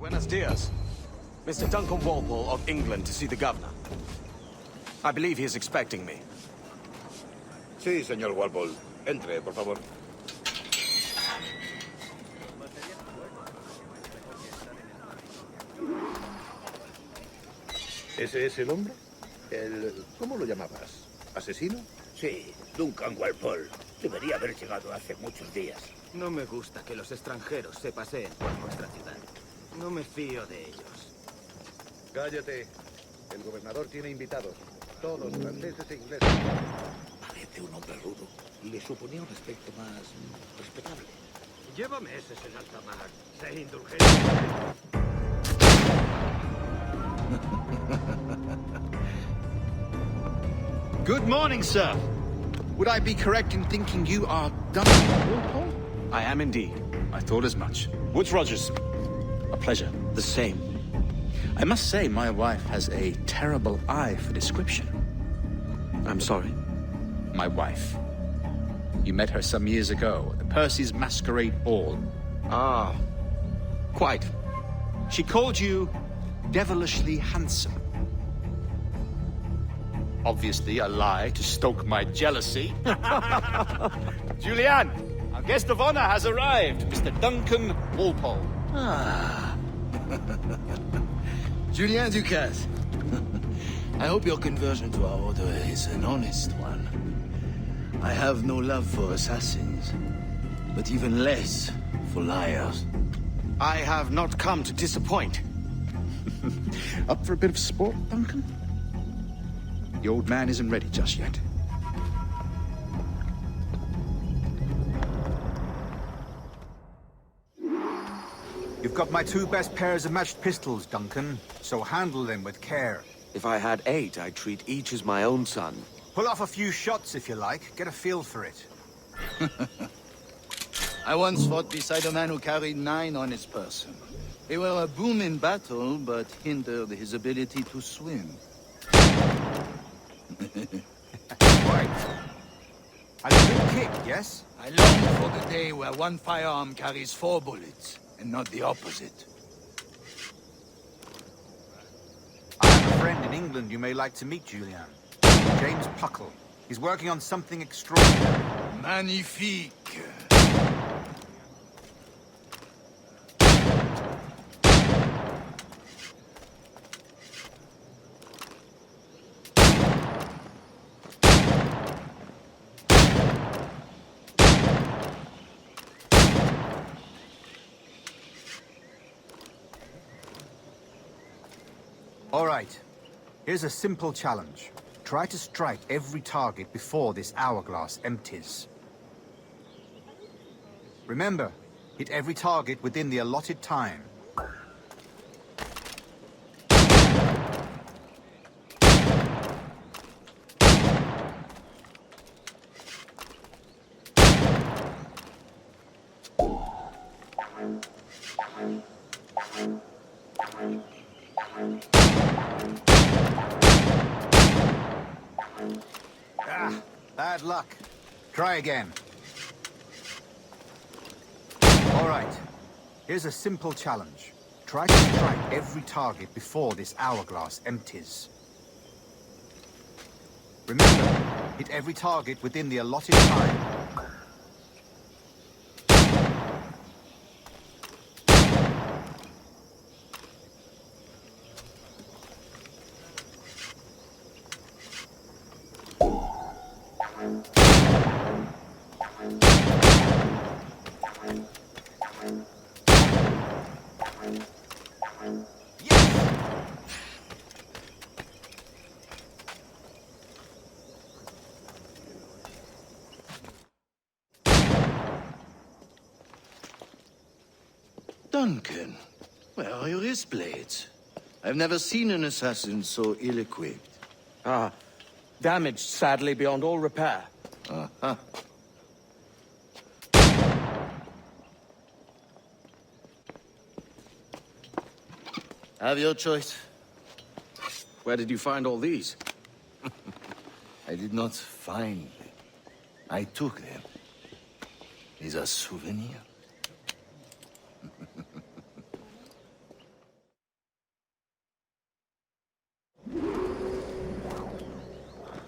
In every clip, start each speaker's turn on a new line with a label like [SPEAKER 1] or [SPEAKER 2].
[SPEAKER 1] Buenos dias. Mr. Duncan Walpole of England to see the governor. I believe he is expecting me.
[SPEAKER 2] Sí, señor Walpole. Entre, por favor. ¿Ese es el hombre? ¿Cómo lo llamabas? ¿Asesino?
[SPEAKER 3] Sí, Duncan Walpole. Debería haber llegado hace muchos días.
[SPEAKER 4] No me gusta que los extranjeros se paseen por nuestra ciudad. No me fío de ellos.
[SPEAKER 2] Cállate. El gobernador tiene invitados. Todos franceses e ingleses.
[SPEAKER 3] Parece un hombre rudo. Le suponía un aspecto más respetable.
[SPEAKER 4] Llévame ese en alta mar. Sé indulgente.
[SPEAKER 5] Good morning, sir. Would I be correct in thinking you are Duncan Walpole?
[SPEAKER 1] I am indeed.
[SPEAKER 5] I thought as much. Woods Rogers. A pleasure.
[SPEAKER 1] The same.
[SPEAKER 5] I must say, my wife has a terrible eye for description.
[SPEAKER 1] I'm sorry.
[SPEAKER 5] My wife. You met her some years ago at the Percy's Masquerade Ball.
[SPEAKER 1] Ah, quite.
[SPEAKER 5] She called you devilishly handsome. Obviously a lie to stoke my jealousy. Julianne, our guest of honor has arrived, Mr. Duncan Walpole.
[SPEAKER 6] Ah. Julien Ducasse. I hope your conversion to our order is an honest one. I have no love for assassins, but even less for liars.
[SPEAKER 1] I have not come to disappoint.
[SPEAKER 5] Up for a bit of sport, Duncan? The old man isn't ready just yet.
[SPEAKER 7] You've got my two best pairs of matched pistols, Duncan, so handle them with care.
[SPEAKER 1] If I had 8, I'd treat each as my own son.
[SPEAKER 7] Pull off a few shots if you like, get a feel for it.
[SPEAKER 6] I once fought beside a man who carried 9 on his person. They were a boon in battle, but hindered his ability to swim.
[SPEAKER 7] Right. And a good kick, yes?
[SPEAKER 6] I long for the day where one firearm carries 4 bullets, and not the opposite.
[SPEAKER 7] I have a friend in England you may like to meet, Julian. James Puckle. He's working on something extraordinary.
[SPEAKER 6] Magnifique!
[SPEAKER 7] All right. Here's a simple challenge. Try to strike every target before this hourglass empties. Remember, hit every target within the allotted time. Ah, bad luck. Try again. All right. Here's a simple challenge. Try to strike every target before this hourglass empties. Remember, hit every target within the allotted time.
[SPEAKER 6] Duncan, where are your wrist blades? I've never seen an assassin so ill-equipped.
[SPEAKER 1] Ah, damaged sadly beyond all repair.
[SPEAKER 6] Uh-huh. Have your choice.
[SPEAKER 1] Where did you find all these?
[SPEAKER 6] I did not find them. I took them. These are souvenirs.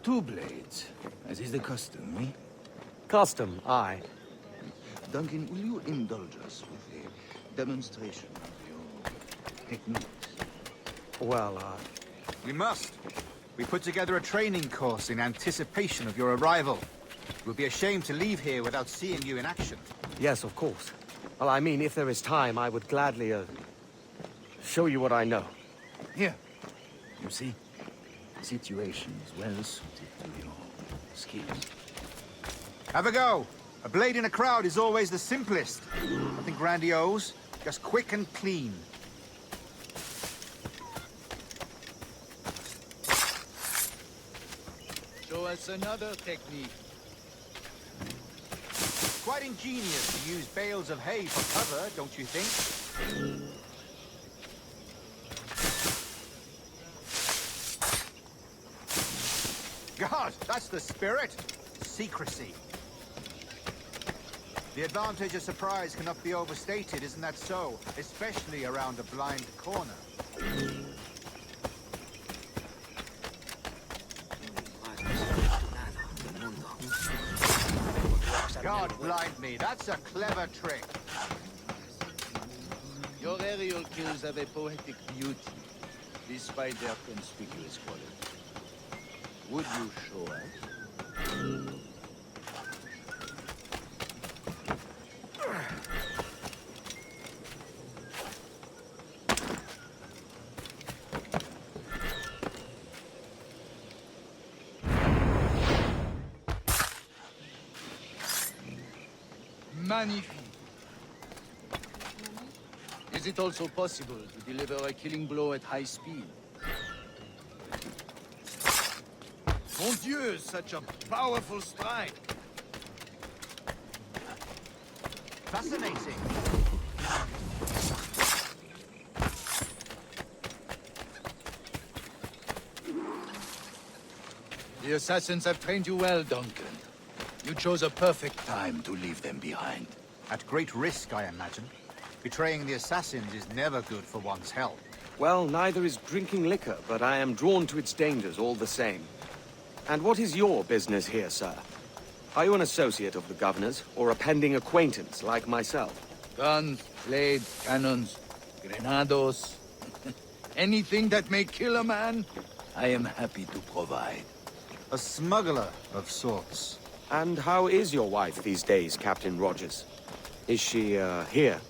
[SPEAKER 6] 2 blades, as is the custom, eh?
[SPEAKER 1] Custom, aye.
[SPEAKER 6] Duncan, will you indulge us with a demonstration of your techniques?
[SPEAKER 1] Well,
[SPEAKER 7] We must. We put together a training course in anticipation of your arrival. We'll be ashamed to leave here without seeing you in action.
[SPEAKER 1] yes, of course. Well, I mean, if there is time, I would gladly, show you what I know.
[SPEAKER 6] Here. You see? The situation is well suited to your skills.
[SPEAKER 7] Have a go. A blade in a crowd is always the simplest. Nothing grandiose, just quick and clean.
[SPEAKER 6] Show us another technique.
[SPEAKER 7] Quite ingenious to use bales of hay for cover, don't you think? God, that's the spirit. Secrecy. The advantage of surprise cannot be overstated, isn't that so? Especially around a blind corner. God blind me, that's a clever trick.
[SPEAKER 6] Your aerial kills have a poetic beauty, despite their conspicuous quality. Would you show us? Magnifique. Is it also possible to deliver a killing blow at high speed? Mon Dieu, such a powerful strike!
[SPEAKER 7] Fascinating.
[SPEAKER 6] The assassins have trained you well, Duncan. You chose a perfect time to leave them behind.
[SPEAKER 7] At great risk, I imagine. Betraying the assassins is never good for one's health.
[SPEAKER 1] Well, neither is drinking liquor, but I am drawn to its dangers all the same. And what is your business here, sir? Are you an associate of the governor's, or a pending acquaintance like myself?
[SPEAKER 6] Guns, blades, cannons, grenados. Anything that may kill a man, I am happy to provide.
[SPEAKER 7] A smuggler of sorts.
[SPEAKER 1] And how is your wife these days, Captain Rogers? Is she, here,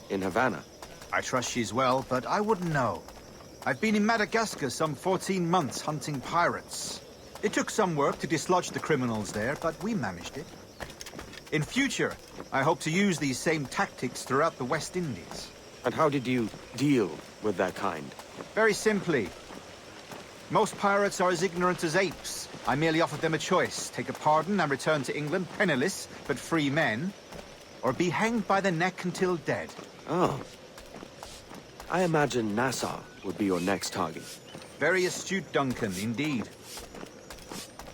[SPEAKER 1] in Havana?
[SPEAKER 7] I trust she's well, but I wouldn't know. I've been in Madagascar some 14 months hunting pirates. It took some work to dislodge the criminals there, but we managed it. In future, I hope to use these same tactics throughout the West Indies.
[SPEAKER 1] And how did you deal with that kind?
[SPEAKER 7] Very simply. Most pirates are as ignorant as apes. I merely offered them a choice. Take a pardon and return to England penniless, but free men. Or be hanged by the neck until dead.
[SPEAKER 1] Oh. I imagine Nassau would be your next target.
[SPEAKER 7] Very astute, Duncan, indeed.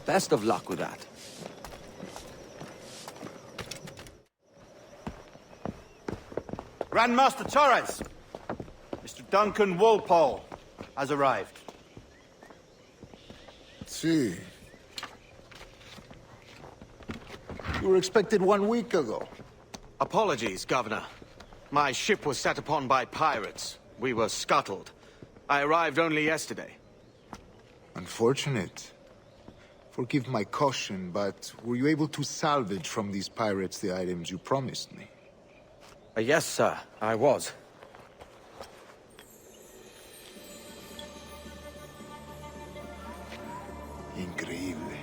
[SPEAKER 1] Best of luck with that.
[SPEAKER 7] Grandmaster Torres! Mr. Duncan Walpole has arrived.
[SPEAKER 3] See. You were expected 1 week ago.
[SPEAKER 1] Apologies, Governor. My ship was set upon by pirates. We were scuttled. I arrived only yesterday.
[SPEAKER 3] Unfortunate. Forgive my caution, but were you able to salvage from these pirates the items you promised me?
[SPEAKER 1] Yes, sir, I was.
[SPEAKER 3] Increíble.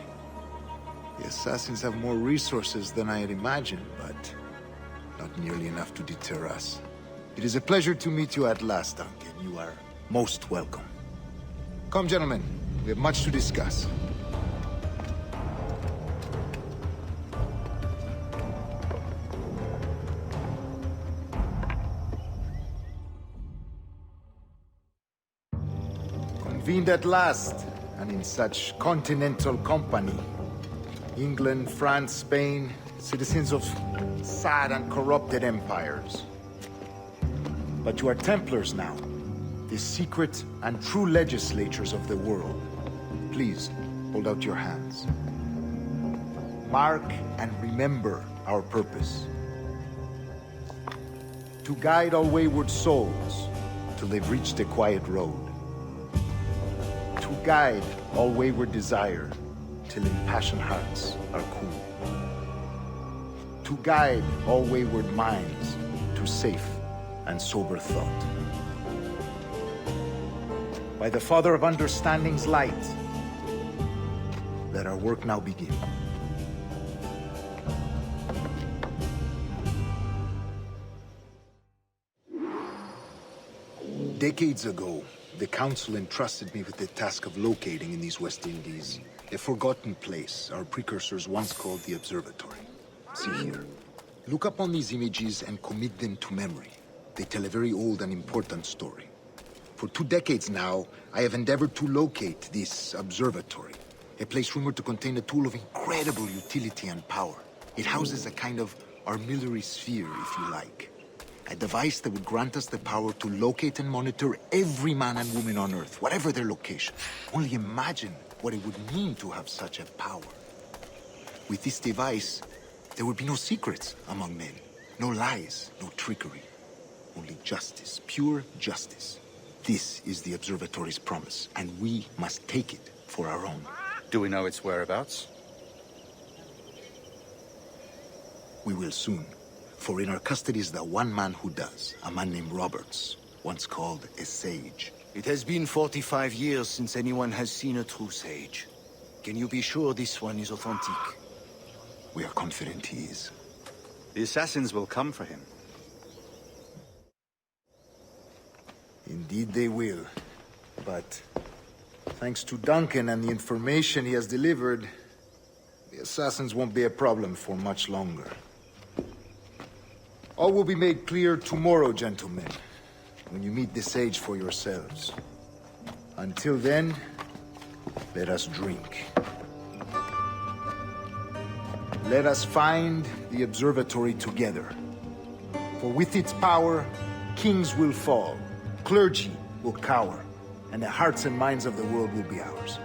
[SPEAKER 3] The assassins have more resources than I had imagined, but not nearly enough to deter us. It is a pleasure to meet you at last, Duncan. You are most welcome. Come, gentlemen. We have much to discuss. Convened at last, and in such continental company. England, France, Spain, citizens of sad and corrupted empires. But you are Templars now, the secret and true legislators of the world. Please, hold out your hands. Mark and remember our purpose. To guide all wayward souls till they've reached a quiet road. To guide all wayward desire till impassioned hearts are cool. To guide all wayward minds to safe and sober thought. By the Father of Understanding's light, let our work now begin. Decades ago, the Council entrusted me with the task of locating in these West Indies a forgotten place our precursors once called the Observatory. See here. Look upon these images and commit them to memory. They tell a very old and important story. For 2 decades now, I have endeavored to locate this observatory, a place rumored to contain a tool of incredible utility and power. It houses a kind of armillary sphere, if you like. A device that would grant us the power to locate and monitor every man and woman on Earth, whatever their location. Only imagine what it would mean to have such a power. With this device, there would be no secrets among men, no lies, no trickery. Only justice, pure justice. This is the Observatory's promise, and we must take it for our own.
[SPEAKER 5] Do we know its whereabouts?
[SPEAKER 3] We will soon. For in our custody is the one man who does, a man named Roberts, once called a sage.
[SPEAKER 6] It has been 45 years since anyone has seen a true sage. Can you be sure this one is authentic?
[SPEAKER 3] We are confident he is.
[SPEAKER 5] The assassins will come for him.
[SPEAKER 3] Indeed they will. But thanks to Duncan and the information he has delivered, the assassins won't be a problem for much longer. All will be made clear tomorrow, gentlemen, when you meet the sage for yourselves. Until then, let us drink. Let us find the observatory together. For with its power, kings will fall, clergy will cower, and the hearts and minds of the world will be ours.